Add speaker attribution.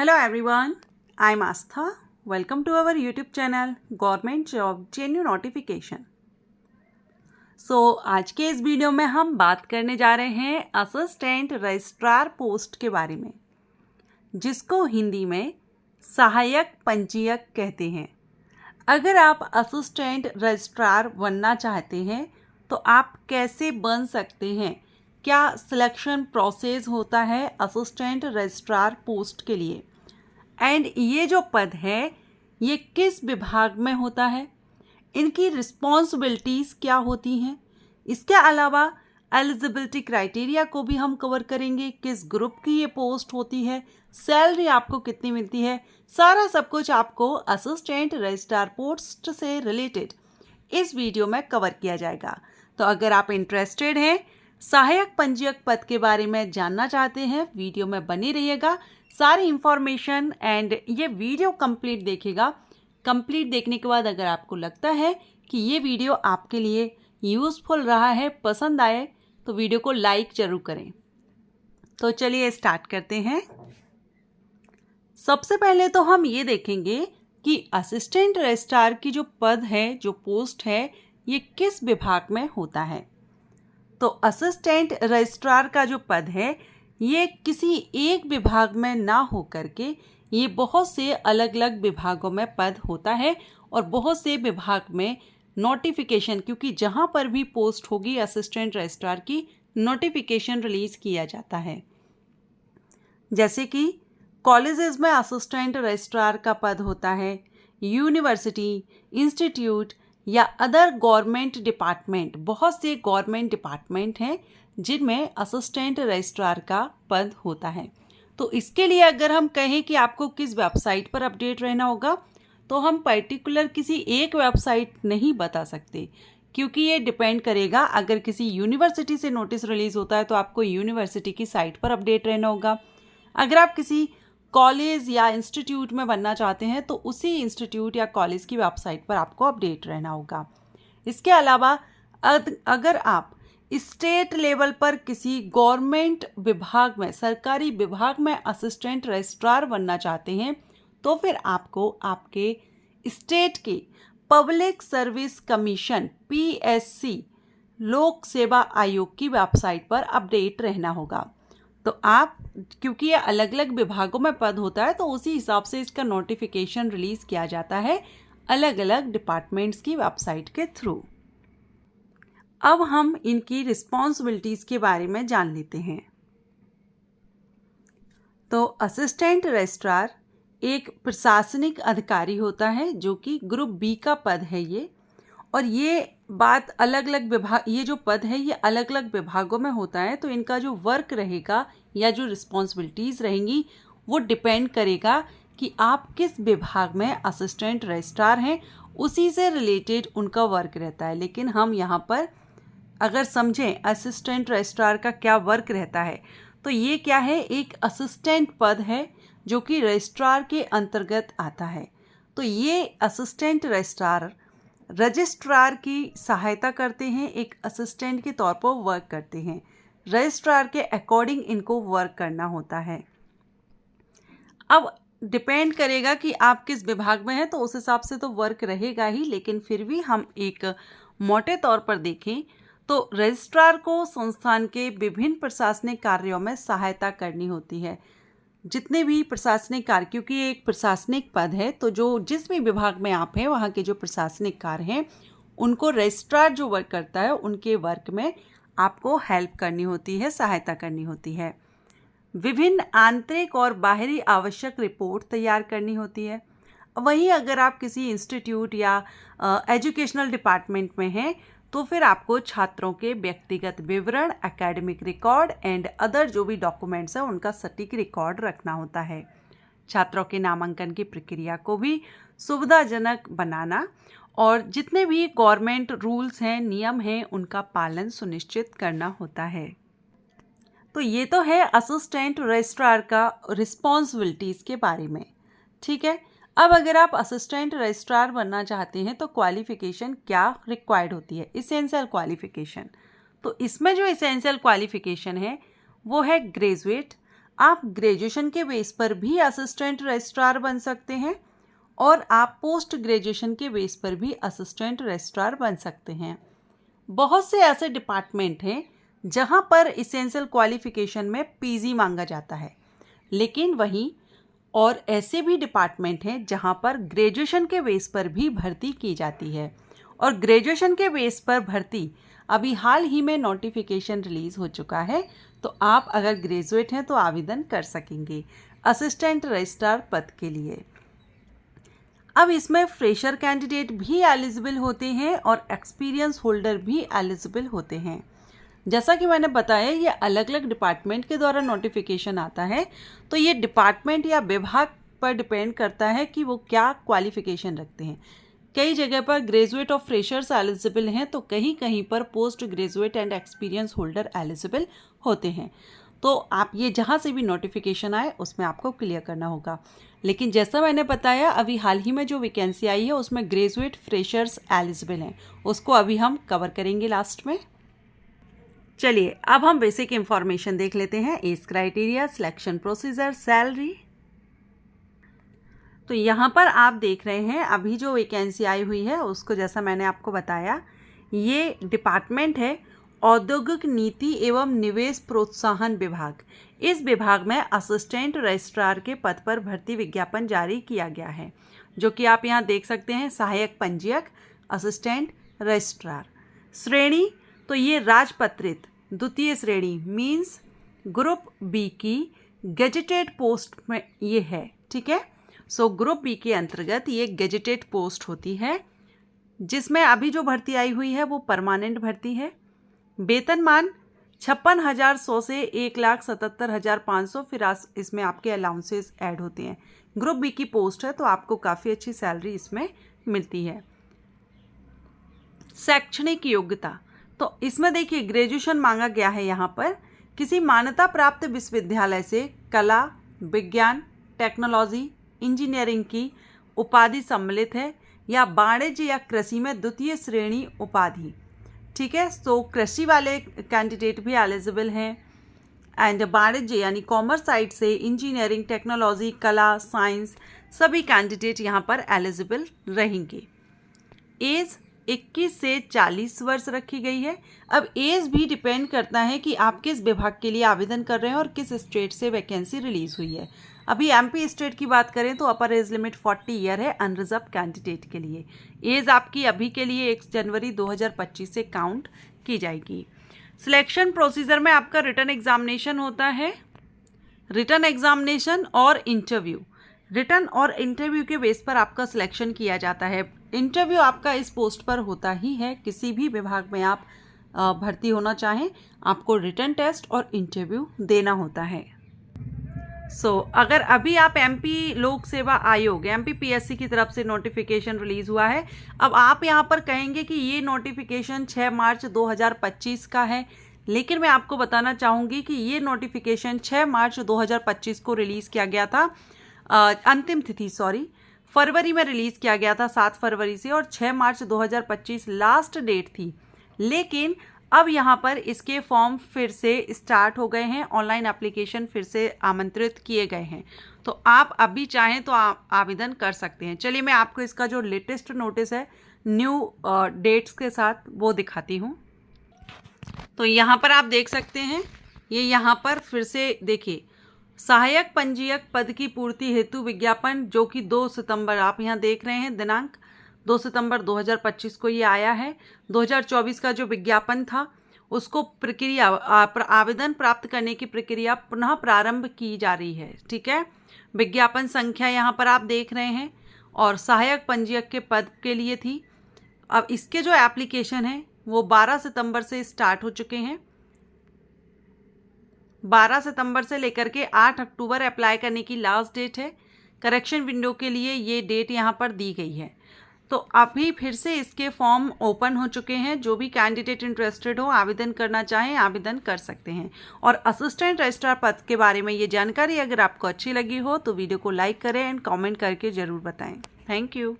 Speaker 1: Hello everyone, I'm Astha. Welcome to our YouTube channel Government Job Genuine Notification. आज के इस video में हम बात करने जा रहे हैं असिस्टेंट रजिस्ट्रार पोस्ट के बारे में, जिसको हिंदी में सहायक पंजीयक कहते हैं। अगर आप असिस्टेंट रजिस्ट्रार बनना चाहते हैं तो आप कैसे बन सकते हैं, क्या सिलेक्शन प्रोसेस होता है असिस्टेंट रजिस्ट्रार पोस्ट के लिए, एंड ये जो पद है ये किस विभाग में होता है, इनकी रिस्पॉन्सिबिलिटीज़ क्या होती हैं। इसके अलावा एलिजिबिलिटी क्राइटेरिया को भी हम कवर करेंगे, किस ग्रुप की ये पोस्ट होती है, सैलरी आपको कितनी मिलती है, सारा सब कुछ आपको असिस्टेंट रजिस्ट्रार पोस्ट से रिलेटेड इस वीडियो में कवर किया जाएगा। तो अगर आप इंटरेस्टेड हैं, सहायक पंजीयक पद के बारे में जानना चाहते हैं, वीडियो में बने रहिएगा, सारी इंफॉर्मेशन एंड ये वीडियो कंप्लीट देखिएगा। कंप्लीट देखने के बाद अगर आपको लगता है कि ये वीडियो आपके लिए यूज़फुल रहा है, पसंद आए, तो वीडियो को लाइक ज़रूर करें। तो चलिए स्टार्ट करते हैं। सबसे पहले तो हम ये देखेंगे कि असिस्टेंट रजिस्ट्रार की जो पद है, जो पोस्ट है, ये किस विभाग में होता है। तो असिस्टेंट रजिस्ट्रार का जो पद है ये किसी एक विभाग में ना हो करके ये बहुत से अलग अलग विभागों में पद होता है, और बहुत से विभाग में नोटिफिकेशन, क्योंकि जहाँ पर भी पोस्ट होगी असिस्टेंट रजिस्ट्रार की, नोटिफिकेशन रिलीज़ किया जाता है। जैसे कि कॉलेजेस में असिस्टेंट रजिस्ट्रार का पद होता है, यूनिवर्सिटी, इंस्टीट्यूट या अदर गवर्नमेंट डिपार्टमेंट, बहुत से गवर्नमेंट डिपार्टमेंट हैं जिनमें असिस्टेंट रजिस्ट्रार का पद होता है। तो इसके लिए अगर हम कहें कि आपको किस वेबसाइट पर अपडेट रहना होगा, तो हम पर्टिकुलर किसी एक वेबसाइट नहीं बता सकते, क्योंकि ये डिपेंड करेगा। अगर किसी यूनिवर्सिटी से नोटिस रिलीज़ होता है तो आपको यूनिवर्सिटी की साइट पर अपडेट रहना होगा। अगर आप किसी कॉलेज या इंस्टीट्यूट में बनना चाहते हैं तो उसी इंस्टीट्यूट या कॉलेज की वेबसाइट पर आपको अपडेट रहना होगा। इसके अलावा अगर आप स्टेट लेवल पर किसी गवर्नमेंट विभाग में, सरकारी विभाग में असिस्टेंट रजिस्ट्रार बनना चाहते हैं तो फिर आपको आपके स्टेट के पब्लिक सर्विस कमीशन PSC लोक सेवा आयोग की वेबसाइट पर अपडेट रहना होगा। तो आप, क्योंकि ये अलग अलग विभागों में पद होता है, तो उसी हिसाब से इसका नोटिफिकेशन रिलीज़ किया जाता है अलग अलग डिपार्टमेंट्स की वेबसाइट के थ्रू। अब हम इनकी रिस्पॉन्सिबिलिटीज़ के बारे में जान लेते हैं। तो असिस्टेंट रजिस्ट्रार एक प्रशासनिक अधिकारी होता है जो कि ग्रुप B का पद है ये, और ये बात अलग अलग विभाग, ये जो पद है ये अलग अलग विभागों में होता है, तो इनका जो वर्क रहेगा या जो रिस्पॉन्सिबिलिटीज़ रहेंगी वो डिपेंड करेगा कि आप किस विभाग में असिस्टेंट रजिस्ट्रार हैं, उसी से रिलेटेड उनका वर्क रहता है। लेकिन हम यहाँ पर अगर समझें असिस्टेंट रजिस्ट्रार का क्या वर्क रहता है, तो ये क्या है, एक असिस्टेंट पद है जो कि रजिस्ट्रार के अंतर्गत आता है। तो ये असिस्टेंट रजिस्ट्रार की सहायता करते हैं, एक असिस्टेंट के तौर पर वर्क करते हैं, रजिस्ट्रार के अकॉर्डिंग इनको वर्क करना होता है। अब डिपेंड करेगा कि आप किस विभाग में हैं, तो उस हिसाब से तो वर्क रहेगा ही, लेकिन फिर भी हम एक मोटे तौर पर देखें तो रजिस्ट्रार को संस्थान के विभिन्न प्रशासनिक कार्यों में सहायता करनी होती है। जितने भी प्रशासनिक कार्य, क्योंकि ये एक प्रशासनिक पद है, तो जो जिस भी विभाग में आप हैं वहाँ के जो प्रशासनिक कार्य हैं उनको रजिस्ट्रार जो वर्क करता है उनके वर्क में आपको हेल्प करनी होती है, सहायता करनी होती है। विभिन्न आंतरिक और बाहरी आवश्यक रिपोर्ट तैयार करनी होती है। वहीं अगर आप किसी इंस्टीट्यूट या एजुकेशनल डिपार्टमेंट में हैं तो फिर आपको छात्रों के व्यक्तिगत विवरण, एकेडमिक रिकॉर्ड एंड अदर जो भी डॉक्यूमेंट्स हैं उनका सटीक रिकॉर्ड रखना होता है। छात्रों के नामांकन की प्रक्रिया को भी सुविधाजनक बनाना और जितने भी गवर्नमेंट रूल्स हैं, नियम हैं, उनका पालन सुनिश्चित करना होता है। तो ये तो है असिस्टेंट रजिस्ट्रार का रिस्पॉन्सिबिलिटीज़ के बारे में, ठीक है। अब अगर आप असिस्टेंट रजिस्ट्रार बनना चाहते हैं तो क्वालिफ़िकेशन क्या रिक्वायर्ड होती है, इसेंशियल क्वालिफ़िकेशन। तो इसमें जो इसेंशियल क्वालिफ़िकेशन है वो है ग्रेजुएट, आप ग्रेजुएशन के बेस पर भी असिस्टेंट रजिस्ट्रार बन सकते हैं और आप पोस्ट ग्रेजुएशन के बेस पर भी असिस्टेंट रजिस्ट्रार बन सकते हैं। बहुत से ऐसे डिपार्टमेंट हैं जहां पर इसेंशियल क्वालिफिकेशन में पीजी मांगा जाता है, लेकिन वहीं और ऐसे भी डिपार्टमेंट हैं जहां पर ग्रेजुएशन के बेस पर भी भर्ती की जाती है। और ग्रेजुएशन के बेस पर भर्ती अभी हाल ही में नोटिफिकेशन रिलीज़ हो चुका है, तो आप अगर ग्रेजुएट हैं तो आवेदन कर सकेंगे असिस्टेंट रजिस्ट्रार पद के लिए। अब इसमें फ्रेशर कैंडिडेट भी एलिजिबल होते हैं और एक्सपीरियंस होल्डर भी एलिजिबल होते हैं। जैसा कि मैंने बताया, ये अलग अलग डिपार्टमेंट के द्वारा नोटिफिकेशन आता है, तो ये डिपार्टमेंट या विभाग पर डिपेंड करता है कि वो क्या क्वालिफिकेशन रखते हैं। कई जगह पर ग्रेजुएट और फ्रेशर्स एलिजिबल हैं, तो कहीं कहीं पर post graduate and experience holder eligible होते हैं। तो आप ये जहाँ से भी नोटिफिकेशन आए उसमें आपको क्लियर करना होगा। लेकिन जैसा मैंने बताया, अभी हाल ही में जो वैकेंसी आई है उसमें ग्रेजुएट फ्रेशर्स एलिजिबल हैं, उसको अभी हम कवर करेंगे लास्ट में। चलिए अब हम बेसिक इंफॉर्मेशन देख लेते हैं। Age criteria, selection procedure, salary. तो यहाँ पर आप देख रहे हैं अभी जो वैकेंसी आई हुई है उसको, जैसा मैंने आपको बताया, ये डिपार्टमेंट है औद्योगिक नीति एवं निवेश प्रोत्साहन विभाग। इस विभाग में असिस्टेंट रजिस्ट्रार के पद पर भर्ती विज्ञापन जारी किया गया है, जो कि आप यहाँ देख सकते हैं, सहायक पंजीयक, असिस्टेंट रजिस्ट्रार। श्रेणी तो ये राजपत्रित द्वितीय श्रेणी मीन्स ग्रुप बी की गेजेटेड पोस्ट में ये है, ठीक है। सो ग्रुप बी के अंतर्गत ये गेजेटेड पोस्ट होती है, जिसमें अभी जो भर्ती आई हुई है वो परमानेंट भर्ती है। वेतनमान 56,100 से 1,77,500, फिर इसमें आपके अलाउंसेस ऐड होते हैं। ग्रुप बी की पोस्ट है तो आपको काफ़ी अच्छी सैलरी इसमें मिलती है। शैक्षणिक योग्यता तो इसमें देखिए ग्रेजुएशन मांगा गया है। यहाँ पर किसी मान्यता प्राप्त विश्वविद्यालय से कला, विज्ञान, टेक्नोलॉजी, इंजीनियरिंग की उपाधि सम्मिलित है या वाणिज्य या कृषि में द्वितीय श्रेणी उपाधि, ठीक है। तो कृषि वाले कैंडिडेट भी एलिजिबल हैं एंड वाणिज्य यानी कॉमर्स साइड से इंजीनियरिंग, टेक्नोलॉजी, कला, साइंस सभी कैंडिडेट यहाँ पर एलिजिबल रहेंगे। एज 21 से 40 वर्ष रखी गई है। अब एज भी डिपेंड करता है कि आप किस विभाग के लिए आवेदन कर रहे हैं और किस स्टेट से वैकेंसी रिलीज हुई है। अभी एमपी स्टेट की बात करें तो अपर एज लिमिट 40 ईयर है अनरिजर्व कैंडिडेट के लिए। एज आपकी अभी के लिए 1 जनवरी 2025 से काउंट की जाएगी। सिलेक्शन प्रोसीजर में आपका रिटन एग्जामिनेशन होता है, रिटन एग्जामिनेशन और इंटरव्यू। रिटन और इंटरव्यू के बेस पर आपका सिलेक्शन किया जाता है। इंटरव्यू आपका इस पोस्ट पर होता ही है, किसी भी विभाग में आप भर्ती होना चाहें आपको रिटन टेस्ट और इंटरव्यू देना होता है। अगर अभी आप एमपी लोक सेवा आयोग एमपीपीएससी की तरफ से नोटिफिकेशन रिलीज हुआ है, अब आप यहाँ पर कहेंगे कि ये नोटिफिकेशन 6 मार्च 2025 का है, लेकिन मैं आपको बताना चाहूँगी कि ये नोटिफिकेशन 6 मार्च 2025 को रिलीज़ किया गया था। अंतिम तिथि फरवरी में रिलीज़ किया गया था 7 फरवरी से, और 6 मार्च 2025 लास्ट डेट थी। लेकिन अब यहाँ पर इसके फॉर्म फिर से स्टार्ट हो गए हैं, ऑनलाइन एप्लीकेशन फिर से आमंत्रित किए गए हैं, तो आप अभी चाहें तो आवेदन कर सकते हैं। चलिए मैं आपको इसका जो लेटेस्ट नोटिस है न्यू डेट्स के साथ वो दिखाती हूँ। तो यहाँ पर आप देख सकते हैं, ये यहाँ पर फिर से देखिए, सहायक पंजीयक पद की पूर्ति हेतु विज्ञापन, जो कि 2 सितंबर आप यहाँ देख रहे हैं, दिनांक 2 सितंबर 2025 को ये आया है। 2024 का जो विज्ञापन था उसको प्रक्रिया आवेदन प्राप्त करने की प्रक्रिया पुनः प्रारंभ की जा रही है, ठीक है। विज्ञापन संख्या यहाँ पर आप देख रहे हैं और सहायक पंजीयक के पद के लिए थी। अब इसके जो एप्लीकेशन है वो 12 सितंबर से स्टार्ट हो चुके हैं। 12 सितंबर से लेकर के 8 अक्टूबर अप्लाई करने की लास्ट डेट है। करेक्शन विंडो के लिए ये डेट यहाँ पर दी गई है। तो अभी फिर से इसके फॉर्म ओपन हो चुके हैं। जो भी कैंडिडेट इंटरेस्टेड हो आवेदन करना चाहें आवेदन कर सकते हैं। और असिस्टेंट रजिस्ट्रार पद के बारे में ये जानकारी अगर आपको अच्छी लगी हो तो वीडियो को लाइक करें एंड कमेंट करके ज़रूर बताएं। Thank you.